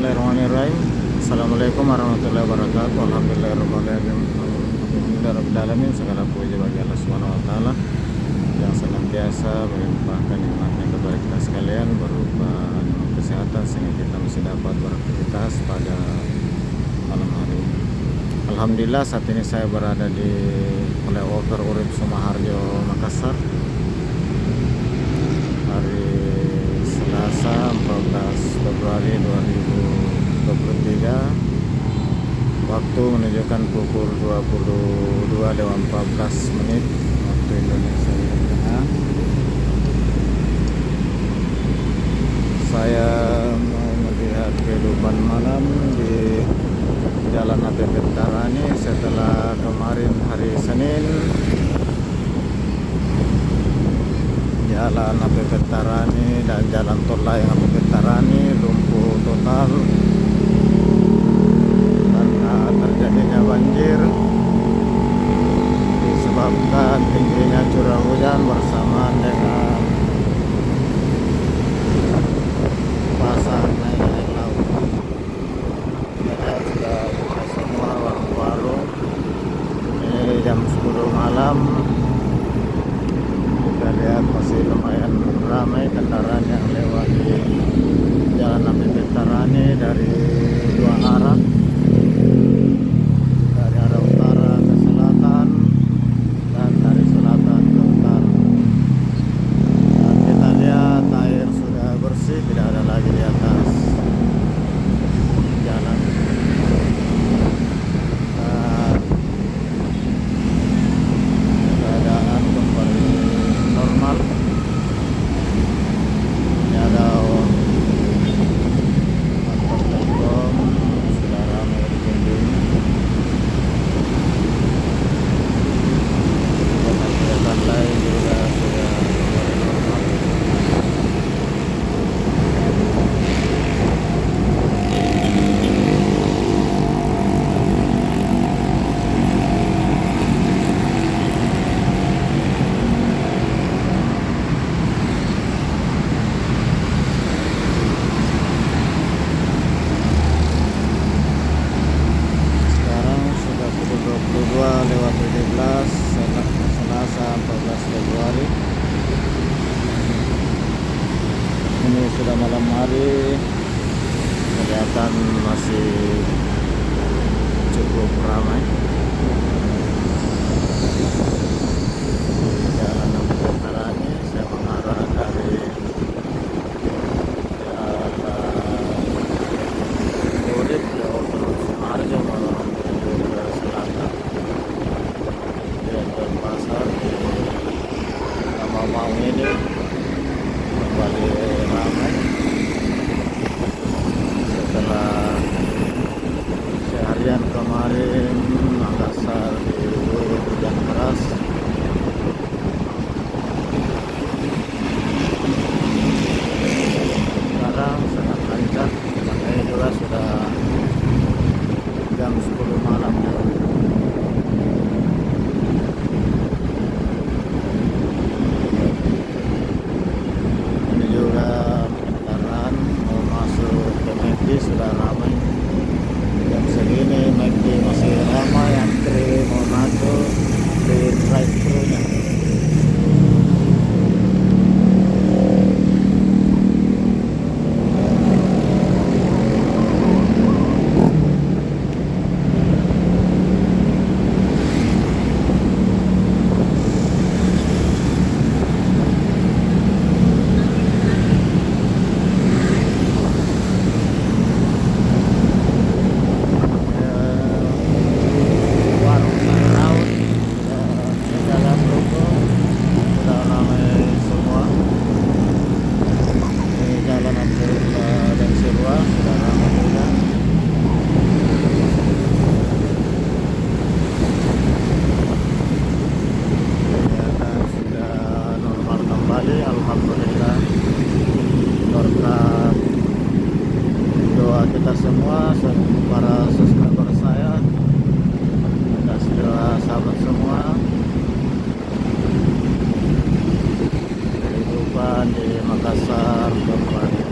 Bismillahirrahmanirrahim. Assalamualaikum warahmatullahi wabarakatuh. Alhamdulillahirobbilalamin. Segala puji bagi Allah Subhanahu wa taala yang senantiasa melimpahkan nikmatnya kepada kita sekalian berupa nikmat kesehatan sehingga kita masih dapat beraktivitas pada malam hari. Alhamdulillah saat ini saya berada di Flyover Urip Sumaharjo, Makassar. Hari Selasa 14 Februari 2023. Waktu menunjukkan pukul 22.14 waktu Indonesia Tengah. Saya mau melihat kehidupan malam di Jalan APP Tarani setelah kemarin hari Senin Jalan APP Tarani dan Jalan Tol Layang APP Tarani lumpuh total karena terjadinya banjir disebabkan tingginya curah hujan bersamaan dengan pasang naik air laut. Sudah buka semua warung-warung. Ini jam 10 malam. Kita lihat masih lumayan ramai kendaraan yang lewat di Jalan APP Tarani dari dua arah, dari arah utara ke selatan dan dari selatan ke utara. Dan kita lihat air sudah bersih, tidak ada lagi di atas jalan. Keadaan kembali normal. Ini ada kantor Telkom sudah ramai dikunjungi. Kegiatan lain juga sudah kembali normal. Sekarang sudah pukul 22.17 Selasa 14 Februari. Ini sudah malam hari, kelihatan masih cukup ramai. Jalan APP Tarani saya mengarah dari Urip ke Sumaharjo menuju ke selatan. Di pasar di Mau ini kembali ramai setelah seharian kemarin Makassar diguyur hujan keras. Sekarang sangat lancar, makanya juga sudah jam 10 malam. Ini juga kendaraan mau masuk ke McD sudah ramai. Jam segini McD masih ramai, antri mau masuk di drive-thru-nya. Warung Laut jalan ruko sudah ramai semua. Ini Jalan Abdullah dan Sirwa sudah ramai juga. Kelihatan sudah normal kembali, alhamdulillah. Berkat doa kita semua, para subscriber saya dan segala sahabat semua, kehidupan di Makassar kembali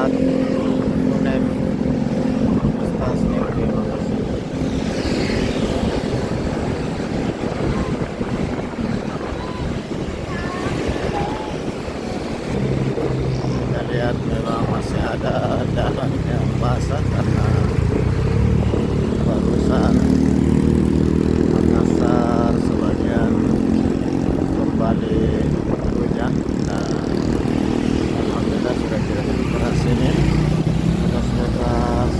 Barat Unem Stasiun Terima kasih. Kita lihat memang masih ada jalan yang basah karena barusan Makassar sebagian kembali hujan dan alhamdulillah sudah tidak keras ini bekas-bekas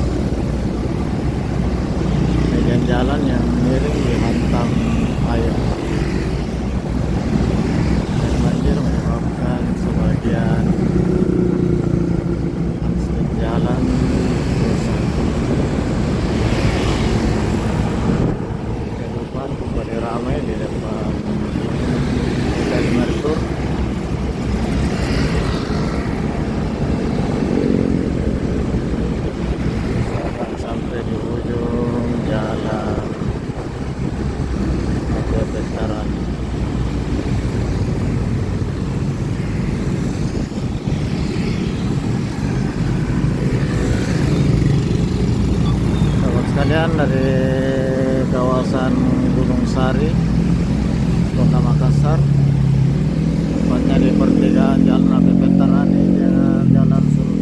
bagian jalan yang miring dihantam air dan banjir menyebabkan sebagian akses jalan rusak. Kehidupan kembali ramai di depan dari Mertur. Akan sampai di ujung jalan ke Veteran. Sahabat sekalian, dari kawasan Gunung Sari, Kota Makassar, tepatnya di pertigaan Jalan Veteran dengan Jalan Sultan